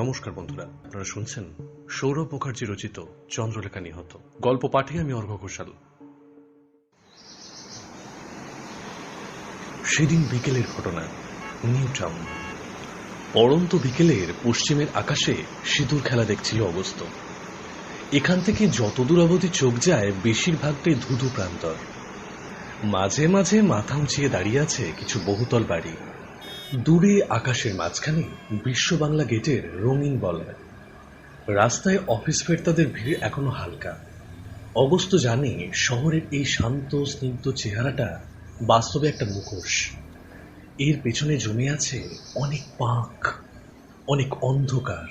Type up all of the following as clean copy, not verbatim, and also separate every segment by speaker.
Speaker 1: নমস্কার বন্ধুরা, আপনারা শুনছেন সৌরভ মুখার্জি রচিত চন্দ্রলেখা নিহত। গল্প পাঠে আমি অর্ঘ ঘোষাল। সেদিন বিকেলের ঘটনা, নিউ টাউন। পড়ন্ত বিকেলের পশ্চিমের আকাশে সিঁদুর খেলা দেখছিল অগস্ত। এখান থেকে যতদূর অবধি চোখ যায় বেশিরভাগটাই ধুধু প্রান্তর। মাঝে মাঝে মাথা উঁচিয়ে দাঁড়িয়ে আছে কিছু বহুতল বাড়ি। দূরে আকাশের মাঝখানে বিশ্ব বাংলা গেটের রঙিন বলয়। রাস্তায় অফিস ফেরতাদের ভিড় এখনো হালকা। অগস্ত জানে শহরের এই শান্ত স্নিগ্ধ চেহারাটা বাস্তবে একটা মুখোশ। এর পেছনে জমে আছে অনেক পাক, অনেক অন্ধকার।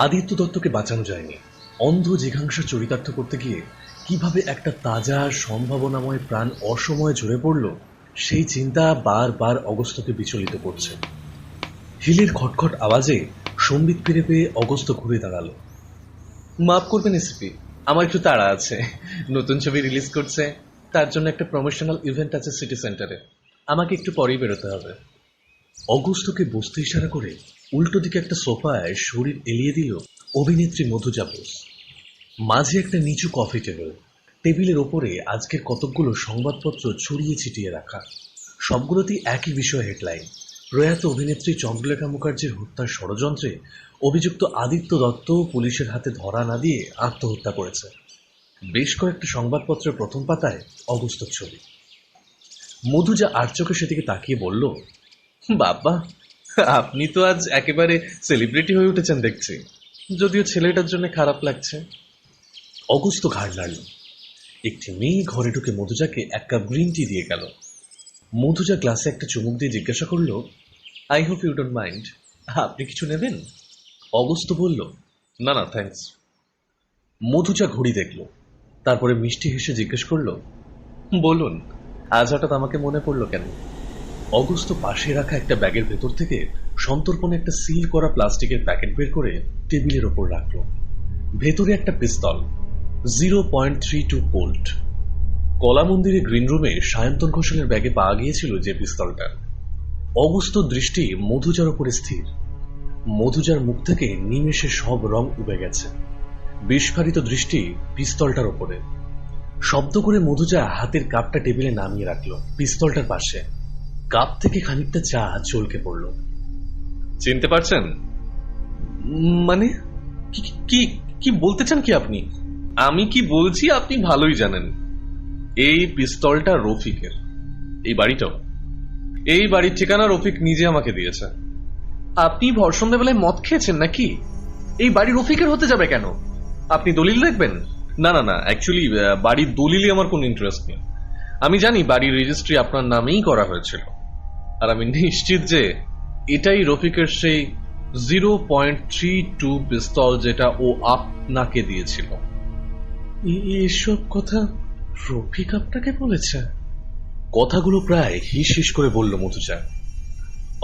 Speaker 1: আদিত্য দত্তকে বাঁচানো যায়নি। অন্ধ জিঘাংসা চরিতার্থ করতে গিয়ে কিভাবে একটা তাজা সম্ভাবনাময় প্রাণ অসময়ে ঝরে পড়ল, সেই চিন্তা বারবার অগস্তকে বিচলিত করছে। হিলের খটখট আওয়াজে সম্বিত ফিরে পেয়ে অগস্ত ঘুরে দাঁড়ালো। মাফ করবেন এসপি, আমার একটু তাড়া আছে। নতুন ছবি রিলিজ করছে, তার জন্য একটা প্রমোশনাল ইভেন্ট আছে সিটি সেন্টারে। আমাকে একটু পরেই বেরোতে হবে। অগস্তকে বসতে ইশারা করে উল্টো দিকে একটা সোফায় শরীর এলিয়ে দিল অভিনেত্রী মধুজা বোস। মাঝে একটা নিচু কফি টেবিল। টেবিলের ওপরে আজকের কতকগুলো সংবাদপত্র ছড়িয়ে ছিটিয়ে রাখা। সবগুলোতেই একই বিষয় হেডলাইন: প্রয়াত অভিনেত্রী চন্দ্রলেখা মুখার্জির হত্যার ষড়যন্ত্রে অভিযুক্ত আদিত্য দত্ত পুলিশের হাতে ধরা না দিয়ে আত্মহত্যা করেছে। বেশ কয়েকটা সংবাদপত্রের প্রথম পাতায় অগস্তর ছবি। মধুজা আর চোখে সেদিকে তাকিয়ে বলল, বাবা, আপনি তো আজ একেবারে সেলিব্রিটি হয়ে উঠেছেন দেখছি। যদিও ছেলেটার জন্য খারাপ লাগছে। অগস্ত ঘাড় নাড়ল। একটি মেয়ে ঘরে ঢুকে মধুজাকে এক কাপ গ্রিন টি দিয়ে গেল। মধুজা গ্লাসে একটা চুমুক দিয়ে জিজ্ঞাসা করল, I hope you don't mind, আপনি কিছু নেবেন? অগস্ত বলল, না না থ্যাঙ্কস। মধুজা ঘড়ি দেখল, তারপরে মিষ্টি হেসে জিজ্ঞেস করল, বলুন, আজ হঠাৎ আমাকে মনে পড়লো কেন? অগস্ত পাশে রাখা একটা ব্যাগের ভেতর থেকে সন্তর্পণে একটা সিল করা প্লাস্টিকের প্যাকেট বের করে টেবিলের ওপর রাখল। ভেতরে একটা পিস্তল, 0.32 ভোল্ট। কলা মন্দিরে গ্রিন রুমে সায়ন্তন ঘোষালের ব্যাগে পাওয়া গিয়েছিল যে পিস্তলটা। অগস্ত দৃষ্টি মধুজার ওপরে স্থির। মধুজার মুখ থেকে নিমেষে সব রং উবে গেছে। বিস্ফারিত দৃষ্টি পিস্তলটার ওপরে। শব্দ করে মধুজা হাতের কাপটা টেবিলে নামিয়ে রাখল পিস্তলটার পাশে। কাপ থেকে খানিকটা চা চলকে পড়ল। চিনতে পারছেন? মানে কি কি বলতে চান কি আপনি? আমি কি বলছি আপনি ভালোই জানেন। এই পিস্তলটা রফিকের। এই বাড়িটাও। এই বাড়ির ঠিকানা রফিক নিজে আমাকে দিয়েছে। আপনি ভর সন্ধ্যাবেলায় মদ খেয়েছেন নাকি? এই বাড়ি রফিকের হতে যাবে কেন? আপনি দলিল দেখবেন? না না না, অ্যাকচুয়ালি বাড়ির দলিলে আমার কোনো ইন্টারেস্ট নেই। আমি জানি বাড়ির রেজিস্ট্রি আপনার নামেই করা হয়েছিল, আর আমি নিশ্চিত যে এটাই রফিকের সেই 0.32 পিস্তল যেটা ও আপনাকে দিয়েছিল। এসব কথা রফিক আপনাকে বলেছে? কথাগুলো প্রায় হিস হিস করে বলল মধুজা।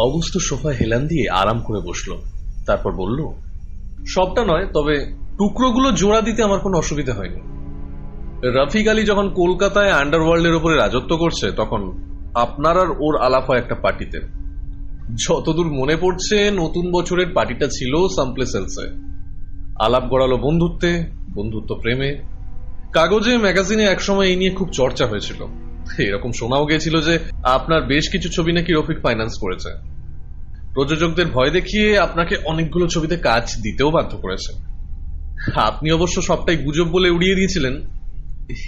Speaker 1: অগস্ত সোফায় হেলান দিয়ে আরাম করে বসলো। তারপর বলল, সবটা নয়, তবে টুকরোগুলো জোড়া দিতে আমার কোনো অসুবিধা হয়নি। রফিক আলী যখন কলকাতায় আন্ডারওয়ার্ল্ডের উপরে রাজত্ব করছে, তখন আপনার আর ওর আলাপ হয় একটা পার্টিতে। যতদূর মনে পড়ছে, নতুন বছরের পার্টিটা ছিল সামপ্লে সেলসে। আলাপ গড়ালো বন্ধুত্বে, বন্ধুত্ব প্রেমে। কাগজে ম্যাগাজিনে একসময় এই নিয়ে খুব চর্চা হয়েছিল। এরকম শোনাও গিয়েছিল যে আপনার বেশ কিছু ছবি নাকি রফিক ফাইন্যান্স করেছে। প্রযোজকদের ভয় দেখিয়ে আপনাকে অনেকগুলো ছবিতে কাজ দিতেও বাধ্য করেছে। আপনি অবশ্য সবটাই গুজব বলে উড়িয়ে দিয়েছিলেন।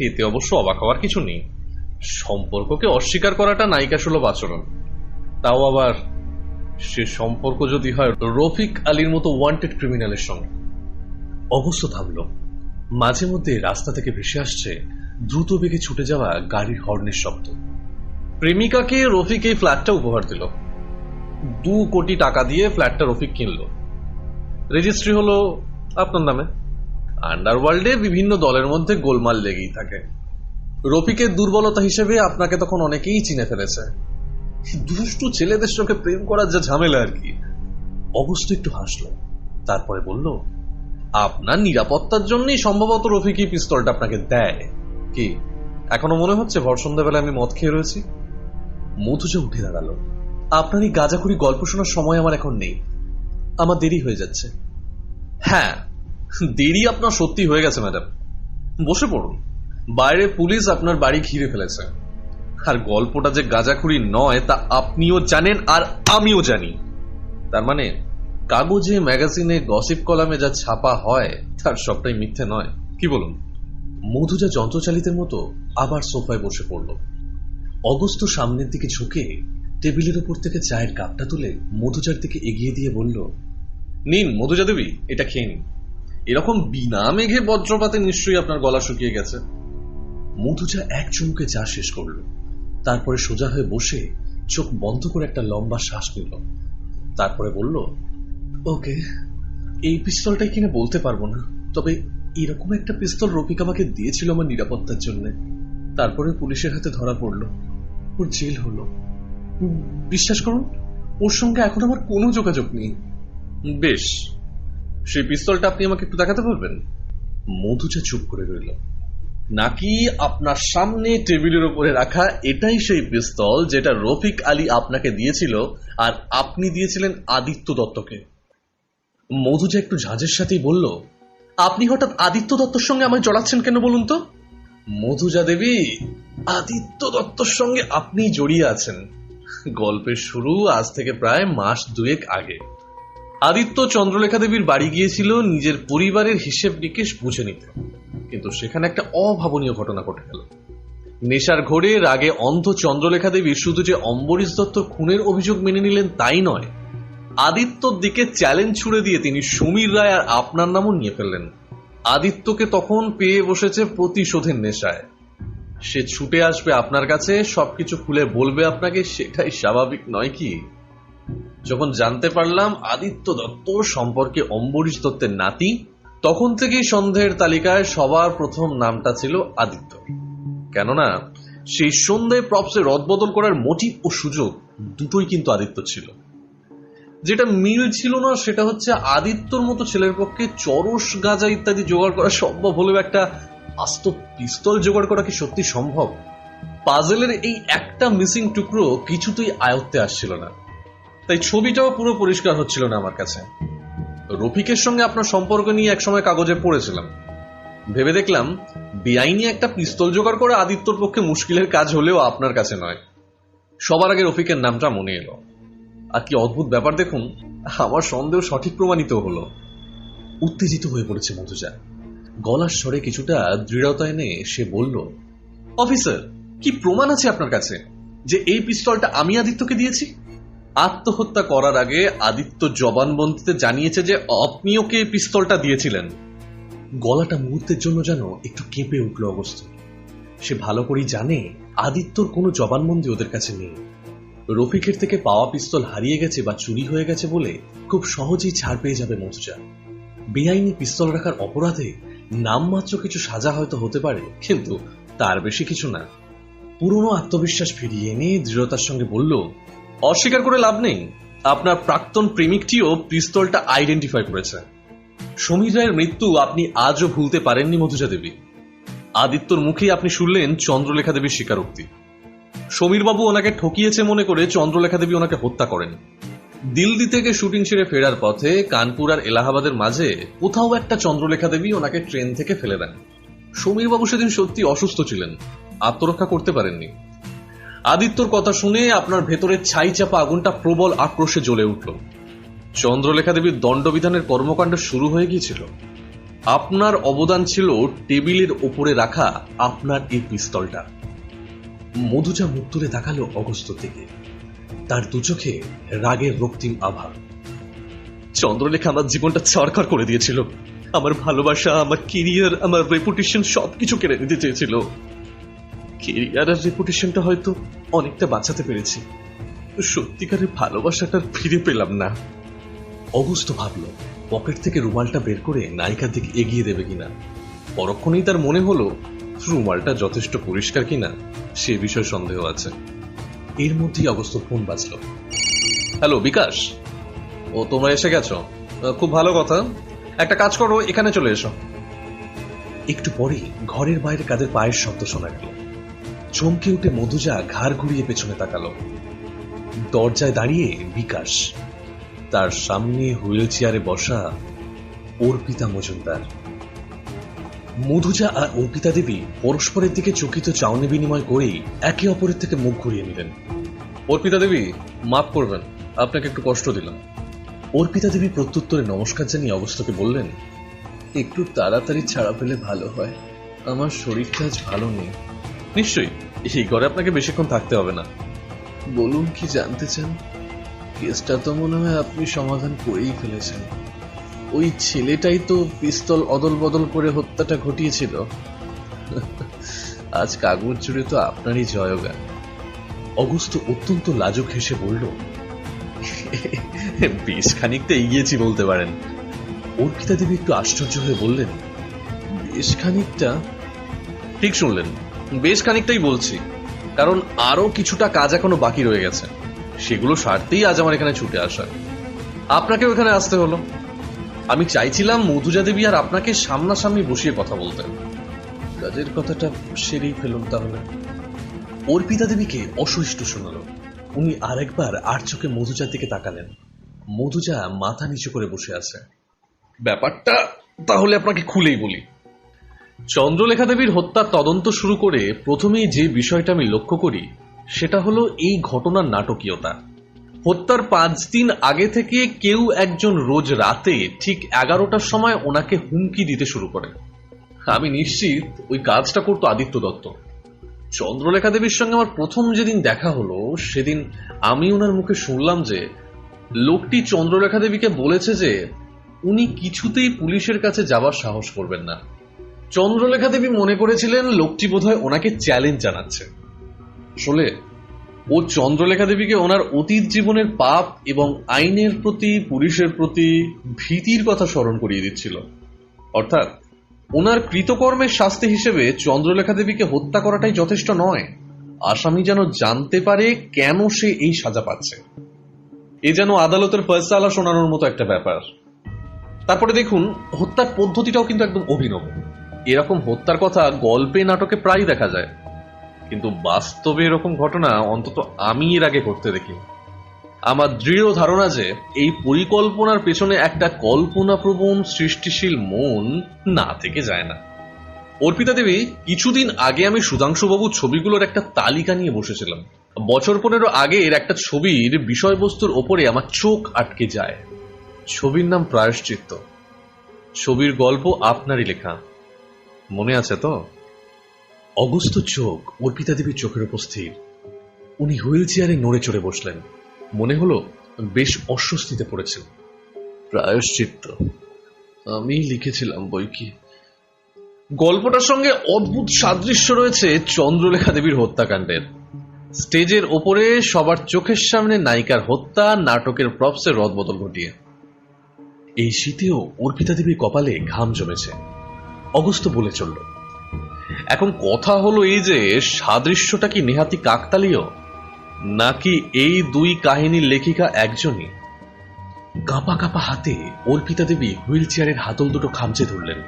Speaker 1: এতে অবশ্য অবাক হওয়ার কিছু নেই। সম্পর্ককে অস্বীকার করাটা নায়িকা সুলভ আচরণ। তাও আবার সে সম্পর্ক যদি হয় রফিক আলীর মতো ওয়ান্টেড ক্রিমিনালের সঙ্গে। অগস্ত থামল। মাঝে মধ্যে রাস্তা থেকে ভেসে আসছে দ্রুত বেগে ছুটে যাওয়া গাড়ির হর্নের শব্দ। প্রেমিকাকে রফিক এই ফ্ল্যাটটা উপহার দিল। 2 কোটি টাকা দিয়ে ফ্ল্যাটটা রফিক কিনল। রেজিস্ট্রি হলো আপনার নামে। আন্ডারওয়ার্ল্ডে বিভিন্ন দলের মধ্যে গোলমাল লেগেই থাকে। রফিকের দুর্বলতা হিসেবে আপনাকে তখন অনেকেই চিনে ফেলেছে। দুষ্টু ছেলেদের সঙ্গে প্রেম করার যা ঝামেলা আর কি। অগস্ত একটু হাসল, তারপরে বলল, আপনার নিরাপত্তার জন্যই সম্ভবত রফিক এই পিস্তলটা আপনাকে দেয়। কি এখনো মনে হচ্ছে ভর সন্ধ্যাবেলায় আমি মদ খেয়ে রয়েছি? মধুজা উঠে দাঁড়ালো। আপনার এই গাঁজাখুরি গল্প শোনার সময় আমার এখন নেই। আমার দেরি হয়ে যাচ্ছে। হ্যাঁ, দেরি আপনার সত্যি হয়ে গেছে ম্যাডাম। বসে পড়ুন, বাইরে পুলিশ আপনার বাড়ি ঘিরে ফেলেছে। আর গল্পটা যে গাঁজাখুরি নয় তা আপনিও জানেন আর আমিও জানি। তার মানে কাগজে, ম্যাগাজিনে, গসিপ কলামে যা ছাপা হয় তার সবটাই মিথ্যে নয়, কি বলুন? মধুজা যন্ত্রচালিতের মতো আবার সোফায় বসে পড়ল। অগস্ত সামনের দিকে ঝুঁকে টেবিলের উপর থেকে চায়ের কাপটা তুলে মধুজার দিকে এগিয়ে দিয়ে বলল, নিন মধুজা দেবী, এটা খেয়ে নিন। এরকম বিনা মেঘে বজ্রপাতে নিশ্চয়ই আপনার গলা শুকিয়ে গেছে। মধুজা এক চুমুকে চা শেষ করল, তারপরে সোজা হয়ে বসে চোখ বন্ধ করে একটা লম্বা শ্বাস নিল। তারপরে বলল, ওকে, এই পিস্তলটাই কিনে বলতে পারবো না, তবে এরকম একটা পিস্তল রফিক আমাকে দিয়েছিল আমার নিরাপত্তার জন্য। তারপরে পুলিশের হাতে ধরা পড়লো, ওর জেল হলো। বিশ্বাস করুন, ওর সঙ্গে এখন আমার কোনো যোগাযোগ নেই। বেশ, সেই পিস্তলটা আপনি আমাকে একটু দেখাতে পারবেন? মধুজা চুপ করে রইল। নাকি আপনার সামনে টেবিলের উপরে রাখা এটাই সেই পিস্তল যেটা রফিক আলী আপনাকে দিয়েছিল আর আপনি দিয়েছিলেন আদিত্য দত্তকে? মধুজা একটু ঝাঁঝের সাথেই বলল, আপনি হঠাৎ আদিত্য দত্তর সঙ্গে আমায় জড়াচ্ছেন কেন বলুন তো? মধুজা দেবী, আদিত্য দত্তর সঙ্গে আপনি জড়িয়ে আছেন। গল্পের শুরু আজ থেকে প্রায় মাস দুয়েক আগে। আদিত্য চন্দ্রলেখা দেবীর বাড়ি গিয়েছিল নিজের পরিবারের হিসেব নিকেশ বুঝে নিতে, কিন্তু সেখানে একটা অভাবনীয় ঘটনা ঘটে গেল। নেশার ঘোরে রাগে অন্ধ চন্দ্রলেখা দেবী শুধু যে অম্বরীশ দত্তর খুনের অভিযোগ মেনে নিলেন তাই নয়, আদিত্যর দিকে চ্যালেঞ্জ ছুড়ে দিয়ে তিনি সমীর রায় আর আপনার নামও নিয়ে ফেললেন। আদিত্যকে তখন পেয়ে বসেছে প্রতিশোধের নেশায়। সে ছুটে আসবে আপনার কাছে, সবকিছু খুলে বলবে আপনাকে, সেটাই স্বাভাবিক নয় কি? যখন জানতে পারলাম আদিত্য দত্ত সম্পর্কে অম্বরীশ দত্তের নাতি, তখন থেকেই সন্দেহের তালিকায় সবার প্রথম নামটা ছিল আদিত্য। কেননা সেই সন্দেহে প্রপসে রদবদল করার মোটিভ ও সুযোগ দুটোই কিন্তু আদিত্য ছিল। যেটা মিল ছিল না সেটা হচ্ছে আদিত্যর মতো ছেলের পক্ষে চরস, গাঁজা ইত্যাদি জোগাড় করা সম্ভব হলেও একটা আস্ত পিস্তল জোগাড় করা কি সত্যি সম্ভব? পাজেলের এই একটা মিসিং টুকরো কিছুতেই আয়ত্তে আসছিল না, তাই ছবিটাও পুরো পরিষ্কার হচ্ছিল না আমার কাছে। রফিকের সঙ্গে আপনার সম্পর্ক নিয়ে একসময় কাগজে পড়েছিলাম, ভেবে দেখলাম বেআইনি একটা পিস্তল জোগাড় করা আদিত্যর পক্ষে মুশকিলের কাজ হলেও আপনার কাছে নয়। সবার আগে রফিকের নামটা মনে এলো। আর কি অদ্ভুত ব্যাপার দেখুন, আমার সন্দেহ সঠিক প্রমাণিত হলো। উত্তেজিত হয়ে পড়েছে মধুজা, গলার স্বরে কিছুটা দৃঢ়তা এনে সে বলল, অফিসার, কি প্রমাণ আছে আপনার কাছে যে এই পিস্তলটা আমি আদিত্যকে দিয়েছি? আত্মহত্যা করার আগে আদিত্য জবানবন্দিতে জানিয়েছে যে আপনি ওকে এই পিস্তলটা দিয়েছিলেন। গলাটা মুহূর্তের জন্য যেন একটু কেঁপে উঠল অগস্ত। সে ভালো করেই জানে আদিত্যর কোনো জবানবন্দি ওদের কাছে নেই। রফিকের থেকে পাওয়া পিস্তল হারিয়ে গেছে বা চুরি হয়ে গেছে বলে খুব সহজেই ছাড় পেয়ে যাবে মধুজা। বেআইনি পিস্তল রাখার অপরাধে নামমাত্র কিছু সাজা হয়তো হতে পারে, কিন্তু তার বেশি কিছু না। পুরনো আত্মবিশ্বাস ফিরিয়ে এনে দৃঢ়তার সঙ্গে বলল, অস্বীকার করে লাভ নেই, আপনার প্রাক্তন প্রেমিকটিও পিস্তলটা আইডেন্টিফাই করেছে। সমীর রায়ের মৃত্যু আপনি আজও ভুলতে পারেননি মধুজা দেবী। আদিত্যর মুখেই আপনি শুনলেন চন্দ্রলেখা দেবীর স্বীকারোক্তি। সমীরবাবু ওনাকে ঠকিয়েছে মনে করে চন্দ্রলেখা দেবী ওনাকে হত্যা করেন। দিল্লি থেকে শুটিং সেরে ফেরার পথে কানপুর আর এলাহাবাদের মাঝে কোথাও একটা চন্দ্রলেখা দেবী ওনাকে ট্রেন থেকে ফেলে দেন। সমীরবাবু সেদিন সত্যি অসুস্থ ছিলেন, আত্মরক্ষা করতে পারেননি। আদিত্যর কথা শুনে আপনার ভেতরের ছাই চাপা আগুনটা প্রবল আক্রোশে জ্বলে উঠল। চন্দ্রলেখা দেবীর দণ্ডবিধানের কর্মকাণ্ড শুরু হয়ে গিয়েছিল। আপনার অবদান ছিল টেবিলের ওপরে রাখা আপনার এই পিস্তলটা। মধুজা মুখ তুলে তাকালো অগস্ত থেকে, তার দু চোখে রাগের রক্তিম আভা। চন্দ্রলেখা আমার জীবনটা ছাড়খাড় করে দিয়েছিল, আমার ভালোবাসা, আমার কেরিয়ার, আমার রেপুটেশন সবকিছু কেড়ে নিতে চেয়েছিল। কেরিয়ার আর রেপুটেশনটা হয়তো অনেকটা বাঁচাতে পেরেছি, সত্যিকারের ভালোবাসাটা ফিরে পেলাম না। অগস্ত ভাবল পকেট থেকে রুমালটা বের করে নায়িকার দিকে এগিয়ে দেবে কিনা। পরক্ষণেই তার মনে হলো রুমালটা যথেষ্ট পরিষ্কার কিনা সে বিষয়ে সন্দেহ আছে। এর মধ্যেই অগস্ত ফোন বাজলো। হ্যালো বিকাশ, ও তোমরা এসে গেছো? খুব ভালো কথা, একটা কাজ করো, এখানে চলে এসো। একটু পরেই ঘরের বাইরে কাদের পায়ের শব্দ শোনা গেল। চমকে উঠে মধুজা ঘাড় ঘুরিয়ে পেছনে তাকালো। দরজায় দাঁড়িয়ে বিকাশ। তার সামনে হুইল চেয়ারে বসা অর্পিতা মজুমদার। মধুজা আর অর্পিতা দেবী পরস্পরের দিকে চকিত চাউনি বিনিময় করেই একে অপরের থেকে মুখ ঘুরিয়ে নিলেন। অর্পিতা দেবী, মাফ করবেন, আপনাকে একটু কষ্ট দিলাম। অর্পিতা দেবী প্রত্যুত্তরে নমস্কার জানিয়ে অগস্ত্যকে বললেন, একটু তাড়াতাড়ি ছাড়া পেলে ভালো হয়, আমার শরীরটা আজ ভালো নেই। নিশ্চয়ই, এই ঘরে আপনাকে বেশিক্ষণ থাকতে হবে না। বলুন, কি জানতে চান? কেসটা তো মনে হয় আপনি সমাধান করেই ফেলেছেন। ওই ছেলেটাই তো পিস্তল অদল বদল করে হত্যাটা ঘটিয়েছিল। আজ কাগজ জুড়ে তো আপনারই জয়গান। অগস্ত্য অত্যন্ত লাজুক হেসে বলল, বেশ খানিকটা এগিয়েছি বলতে পারেন। অর্পিতা দেবী একটু আশ্চর্য হয়ে বললেন, বেশ খানিকটা? ঠিক শুনলেন, বেশ খানিকটাই বলছি, কারণ আরো কিছুটা কাজ এখনো বাকি রয়ে গেছে। সেগুলো সারতেই আজ আমার এখানে ছুটে আসা। আপনাকেও এখানে আসতে হলো। আমি চাইছিলাম মধুজা দেবী আর আপনাকে সামনাসামনি বসিয়ে কথা বলতেন। কাজের কথাটা সেরেই ফেলুন তাহলে। অর্পিতা দেবীকে অসহিষ্ণু শোনাল। উনি আরেকবার আর চোখে মধুজার দিকে তাকালেন। মধুজা মাথা নিচু করে বসে আছে। ব্যাপারটা তাহলে আপনাকে খুলেই বলি। চন্দ্রলেখা দেবীর হত্যার তদন্ত শুরু করে প্রথমেই যে বিষয়টা আমি লক্ষ্য করি সেটা হলো এই ঘটনার নাটকীয়তা। হত্যার 5 দিন আগে থেকে কেউ একজন রোজ রাতে ঠিক 11টার সময় ওনাকে হুমকি দিতে শুরু করে। আমি নিশ্চিত ওই কাজটা করতো আদিত্য দত্ত। চন্দ্রলেখা দেবীর সঙ্গে আমার প্রথম যেদিন দেখা হলো সেদিন আমি ওনার মুখে শুনলাম যে লোকটি চন্দ্রলেখা দেবীকে বলেছে যে উনি কিছুতেই পুলিশের কাছে যাবার সাহস করবেন না। চন্দ্রলেখা দেবী মনে করেছিলেন লোকটি বোধহয় ওনাকে চ্যালেঞ্জ জানাচ্ছে। আসলে ও চন্দ্রলেখা দেবীকে ওনার অতীত জীবনের পাপ এবং আইনের প্রতি, পুলিশের প্রতি ভীতির কথা স্মরণ করিয়ে দিচ্ছিল। অর্থাৎ ওনার কৃতকর্মের শাস্তি হিসেবে চন্দ্রলেখা দেবীকে হত্যা করাটাই যথেষ্ট নয়, আসামি যেন জানতে পারে কেন সে এই সাজা পাচ্ছে। এ যেন আদালতের ফয়সালা শোনানোর মতো একটা ব্যাপার। তারপরে দেখুন, হত্যার পদ্ধতিটাও কিন্তু একদম অভিনব। এরকম হত্যার কথা গল্পে, নাটকে প্রায় দেখা যায়, কিন্তু বাস্তবে এরকম ঘটনা অন্তত আমি এর আগে ঘটতে দেখি। আমার দৃঢ় ধারণা যে এই পরিকল্পনার পেছনে একটা কল্পনাপ্রবণ সৃষ্টিশীল মন না থেকে যায় না। অর্পিতা দেবী, কিছুদিন আগে আমি সুধাংশুবাবুর ছবিগুলোর একটা তালিকা নিয়ে বসেছিলাম। বছর 15 আগে এর একটা ছবির বিষয়বস্তুর ওপরে আমার চোখ আটকে যায়। ছবির নাম প্রায়শ্চিত্ত। ছবির গল্প আপনারই লেখা, মনে আছে তো? অগস্ত্য চোখ অর্পিতা দেবীর চোখের উপর স্থির। উনি হুইল চেয়ারে নড়ে চড়ে বসলেন। মনে হলো বেশ অস্বস্তিতে পড়েছেন। প্রায়শ্চিত্ত আমি লিখেছিলাম বই কি। গল্পটার সঙ্গে অদ্ভুত সাদৃশ্য রয়েছে চন্দ্রলেখা দেবীর হত্যাকাণ্ডের। স্টেজের ওপরে সবার চোখের সামনে নায়িকার হত্যা, নাটকের প্রপসের রদবদল ঘটিয়ে। এই শীতেও অর্পিতা দেবীর কপালে ঘাম জমেছে। অগস্ত্য বলে চলল, এখন কথা হলো এই যে সাদৃশ্যটা কি নেহাতি কাকতালীয়, নাকি এই দুই কাহিনীর লেখিকা একজনই? কাঁপা কাঁপা হাতে অর্পিতা দেবী হুইল চেয়ারের হাতল দুটো খামচে ধরলেন।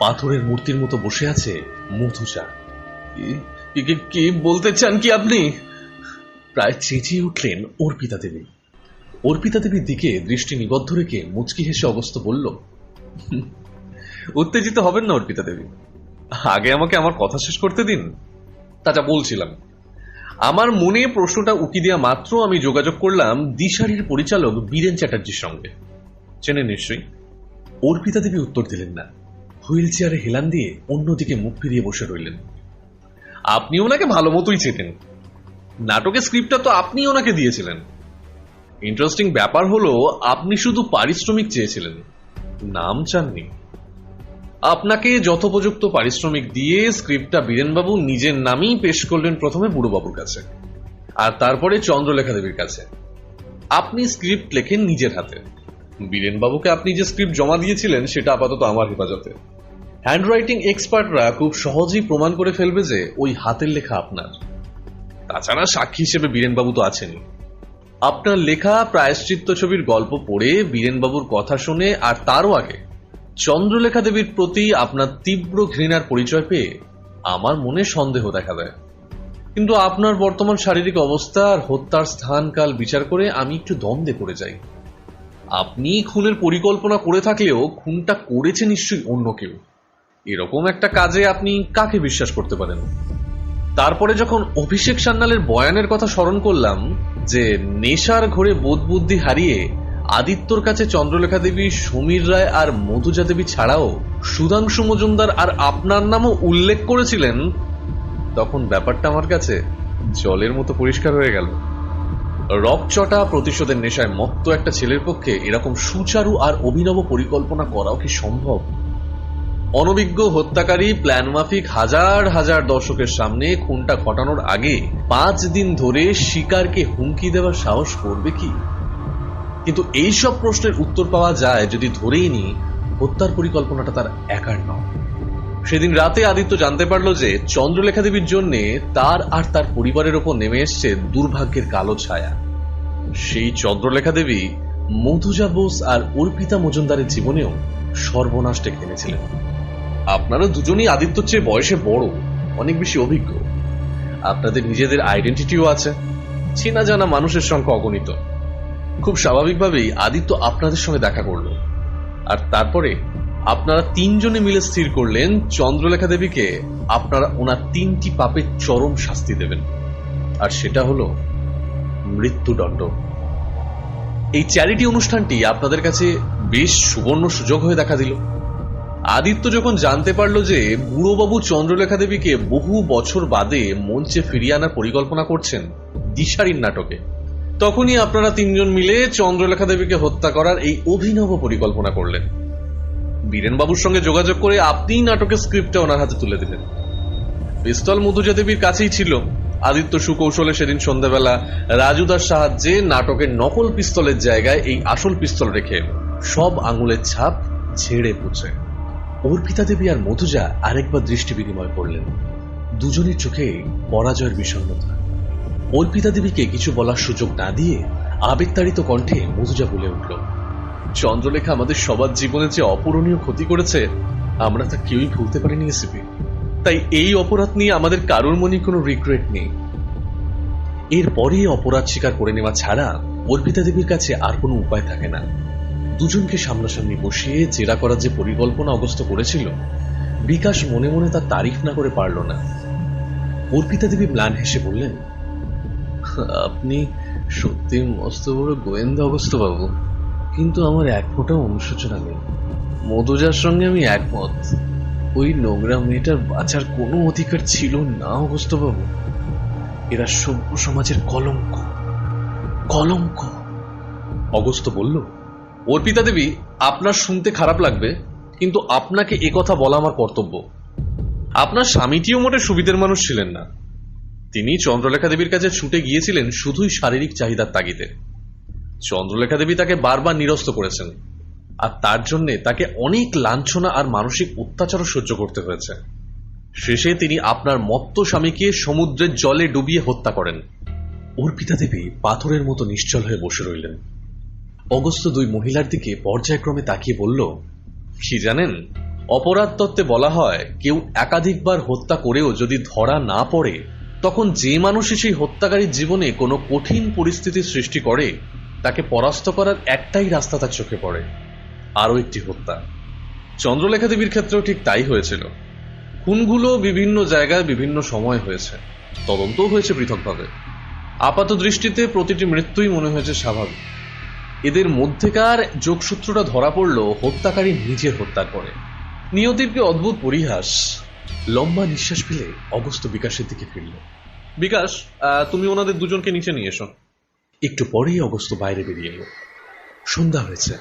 Speaker 1: পাথরের মূর্তির মতো বসে আছে মধুজা। কি বলতে চান কি আপনি? প্রায় চেঁচিয়ে উঠলেন অর্পিতা দেবী। অর্পিতা দেবীর দিকে দৃষ্টি নিবদ্ধ রেখে মুচকি হেসে অগস্ত্য বলল, উত্তেজিত হবেন না অর্পিতা দেবী, আগে আমাকে আমার কথা শেষ করতে দিন। তাজা বলছিলাম, আমার মনে প্রশ্নটা উকি দেওয়া মাত্র আমি যোগাযোগ করলাম দিশারির পরিচালক বীরেন চ্যাটার্জির সঙ্গে। চেনেন নিশ্চয়ই? অর্পিতা দেবী উত্তর দিলেন না। হুইল চেয়ারে হেলান দিয়ে অন্যদিকে মুখ ফিরিয়ে বসে রইলেন। আপনি ওনাকে ভালো মতোই চেতেন। নাটকের স্ক্রিপ্টটা তো আপনি ওনাকে দিয়েছিলেন। ইন্টারেস্টিং ব্যাপার হলো আপনি শুধু পারিশ্রমিক চেয়েছিলেন, নাম চাননি। আপনাকে যথোপযুক্ত পারিশ্রমিক দিয়ে স্ক্রিপ্টটা বীরেনবাবু নিজের নামেই পেশ করলেন, প্রথমে বুড়োবাবুর কাছে আর তারপরে চন্দ্রলেখা দেবীর কাছে। আপনি স্ক্রিপ্ট লেখেন নিজের হাতে। বীরেনবাবুকে আপনি যে স্ক্রিপ্ট জমা দিয়েছিলেন সেটা আপাতত আমার হেফাজতে। হ্যান্ডরাইটিং এক্সপার্টরা খুব সহজেই প্রমাণ করে ফেলবে যে ওই হাতের লেখা আপনার। তাছাড়া সাক্ষী হিসেবে বীরেনবাবু তো আছেনই। আপনার লেখা প্রায়শ্চিত্ত ছবির গল্প পড়ে বীরেনবাবুর কথা শুনে আর তারও আগে চন্দ্রলেখা দেবীর প্রতি আপনার তীব্র ঘৃণার পরিচয় পেয়ে আমার মনে সন্দেহ দেখা দেয়। কিন্তু আপনার বর্তমান শারীরিক অবস্থা আর হত্যার স্থান কাল বিচার করে আমি একটু দ্বন্দ্বে পড়ে যাই। আপনি খুনের পরিকল্পনা করে থাকলেও খুনটা করেছে নিশ্চয়ই অন্য কেউ। এরকম একটা কাজে আপনি কাকে বিশ্বাস করতে পারেন? তারপরে যখন অভিষেক সান্যালের বয়ানের কথা স্মরণ করলাম যে নেশার ঘোরে বোধ বুদ্ধি হারিয়ে আদিত্যর কাছে চন্দ্রলেখা দেবী, সমীর রায় আর মধুজা দেবী ছাড়াও সুধাংশু মজুমদার আর আপনার নামও উল্লেখ করেছিলেন, তখন ব্যাপারটা আমার কাছে জলের মতো পরিষ্কার হয়ে গেল। রকচটা প্রতিশোধের নেশায় মত্ত একটা ছেলের পক্ষে এরকম সুচারু আর অভিনব পরিকল্পনা করাও কি সম্ভব? অনভিজ্ঞ হত্যাকারী প্ল্যান মাফিক হাজার হাজার দর্শকের সামনে খুনটা ঘটানোর আগে 5 দিন ধরে শিকারকে হুমকি দেওয়ার সাহস করবে কি? কিন্তু এইসব প্রশ্নের উত্তর পাওয়া যায় যদি ধরেই নি হত্যার পরিকল্পনাটা তার একার নয়। সেদিন রাতে আদিত্য জানতে পারলো যে চন্দ্রলেখা দেবীর জন্য তার আর তার পরিবারের ওপর নেমে এসছে দুর্ভাগ্যের কালো ছায়া। সেই চন্দ্রলেখা দেবী মধুজা বোস আর অর্পিতা মজুমদারের জীবনেও সর্বনাশ ডেকে এনেছিলেন। আপনারা দুজনই আদিত্যর চেয়ে বয়সে বড়, অনেক বেশি অভিজ্ঞ। আপনাদের নিজেদের আইডেন্টিটিও আছে, চেনা জানা মানুষের সংখ্যা অগণিত। খুব স্বাভাবিকভাবেই আদিত্য আপনাদের সঙ্গে দেখা করলো, আর তারপরে আপনারা 3 জনে মিলে স্থির করলেন চন্দ্রলেখা দেবীকে আপনারা ওনার 3টি পাপের চরম শাস্তি দেবেন, আর সেটা হলো মৃত্যুদণ্ড। এই চ্যারিটি অনুষ্ঠানটি আপনাদের কাছে বেশ সুবর্ণ সুযোগ হয়ে দেখা দিল। আদিত্য যখন জানতে পারলো যে বুড়োবাবু চন্দ্রলেখা দেবীকে বহু বছর বাদে মঞ্চে ফিরিয়ে আনার পরিকল্পনা করছেন দিশারির নাটকে, তখনই আপনারা 3 জন মিলে চন্দ্রলেখা দেবীকে হত্যা করার এই অভিনব পরিকল্পনা করলেন। বীরেনবাবুর সঙ্গে যোগাযোগ করে আপনিই নাটকের স্ক্রিপ্টটা ওনার হাতে তুলে দিলেন। পিস্তল মধুজা দেবীর কাছেই ছিল। আদিত্য সুকৌশলে সেদিন সন্ধ্যাবেলা রাজুদার সাহায্যে নাটকের নকল পিস্তলের জায়গায় এই আসল পিস্তল রেখে সব আঙুলের ছাপ ঝেড়ে পুছে অর্পিতা দেবী আর মধুজা আরেকবার দৃষ্টি বিনিময় করলেন। দুজনের চোখে পরাজয়ের বিষণ্ণতা। অর্পিতা দেবীকে কিছু বলার সুযোগ না দিয়ে আবেগতাড়িত কণ্ঠে মধুজা বলে উঠল, চন্দ্রলেখা আমাদের সবার জীবনে যে অপূরণীয় ক্ষতি করেছে আমরা তা কেউই ভুলতে পারিনি এসিপি। তাই এই অপরাধ নিয়ে আমাদের কারোর মনে কোনো রিগ্রেট নেই। এরপরে অপরাধ স্বীকার করে নেওয়া ছাড়া অর্পিতা দেবীর কাছে আর কোনো উপায় থাকে না। দুজনকে সামনাসামনি বসিয়ে জেরা করার যে পরিকল্পনা অগস্ত করেছিল, বিকাশ মনে মনে তার তারিফ না করে পারল না। অর্পিতা দেবী ম্লান হেসে বললেন, আপনি সত্যি মস্ত বড় গোয়েন্দা অগস্ত বাবু, কিন্তু আমার এক ফোঁটাও অনুশোচনা নেই। মধুজার সঙ্গে আমি একমত। ওই নোংরা মেয়েটার বাঁচার কোনো অধিকার ছিল না অগস্ত বাবু। এরা সভ্য সমাজের কলঙ্ক, কলঙ্ক। অগস্ত বলল, অর্পিতা দেবী, আপনার শুনতে খারাপ লাগবে, কিন্তু আপনাকে একথা বলা আমার কর্তব্য। আপনার স্বামীটিও মোটে সুবিধের মানুষ ছিলেন না। তিনি চন্দ্রলেখা দেবীর কাছে ছুটে গিয়েছিলেন শুধুই শারীরিক চাহিদার তাগিদে। চন্দ্রলেখা দেবী তাকে বারবার নিরস্ত করেছেন, আর তার জন্য তাকে অনেক লাঞ্ছনা আর মানসিক অত্যাচারও সহ্য করতে হয়েছে। শেষে তিনি আপনার মত্ত স্বামীকে সমুদ্রের জলে ডুবিয়ে হত্যা করেন। অর্পিতা দেবী পাথরের মতো নিশ্চল হয়ে বসে রইলেন। অগস্ত 2 মহিলার দিকে পর্যায়ক্রমে তাকিয়ে বলল, কি জানেন, অপরাধ তত্ত্বে বলা হয় কেউ একাধিকবার হত্যা করেও যদি ধরা না পড়ে, তখন যে মানুষই সেই হত্যাকারীর জীবনে কোনো কঠিন পরিস্থিতির সৃষ্টি করে তাকে পরাস্ত করার একটাই রাস্তা তার চোখে পড়ে, আরও একটি হত্যা। চন্দ্রলেখা দেবীর ক্ষেত্রেও ঠিক তাই হয়েছিল। খুনগুলো বিভিন্ন জায়গায় বিভিন্ন সময় হয়েছে, তদন্তও হয়েছে পৃথকভাবে। আপাত দৃষ্টিতে প্রতিটি মৃত্যুই মনে হয়েছে স্বাভাবিক। এদের মধ্যেকার যোগসূত্রটা ধরা পড়ল হত্যাকারী নিজের হত্যার পরে। নিয়তির কি অদ্ভুত পরিহাস। লম্বা নিঃশ্বাস ফেলে অগস্ত বিকাশের দিকে ফিরল। বিকাশ, তুমি ওনাদের দুজনকে নিচে নিয়ে এসো। একটু পরেই অগস্ত বাইরে বেরিয়ে এলো। সন্ধ্যা হয়েছে।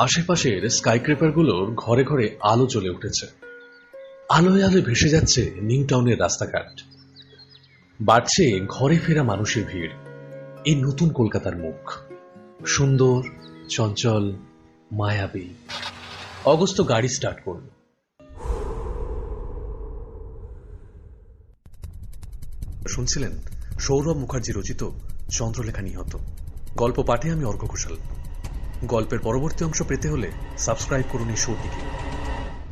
Speaker 1: আশেপাশের স্কাইক্রেপারগুলোর ঘরে ঘরে আলো জ্বলে উঠেছে। আলোয় আলোয় ভেসে যাচ্ছে নিউ টাউনের রাস্তাঘাট। বাড়ছে ঘরে ফেরা মানুষের ভিড়। এই নতুন কলকাতার মুখ, সুন্দর, চঞ্চল, মায়াবী। অগস্ত গাড়ি স্টার্ট করল। শুনছিলেন সৌরভ মুখার্জি রচিত চন্দ্রলেখা নিহত। গল্প পাঠে আমি অর্ঘ্য ঘোষাল। গল্পের পরবর্তী অংশ পেতে হলে সাবস্ক্রাইব করুন এই শোটিকে।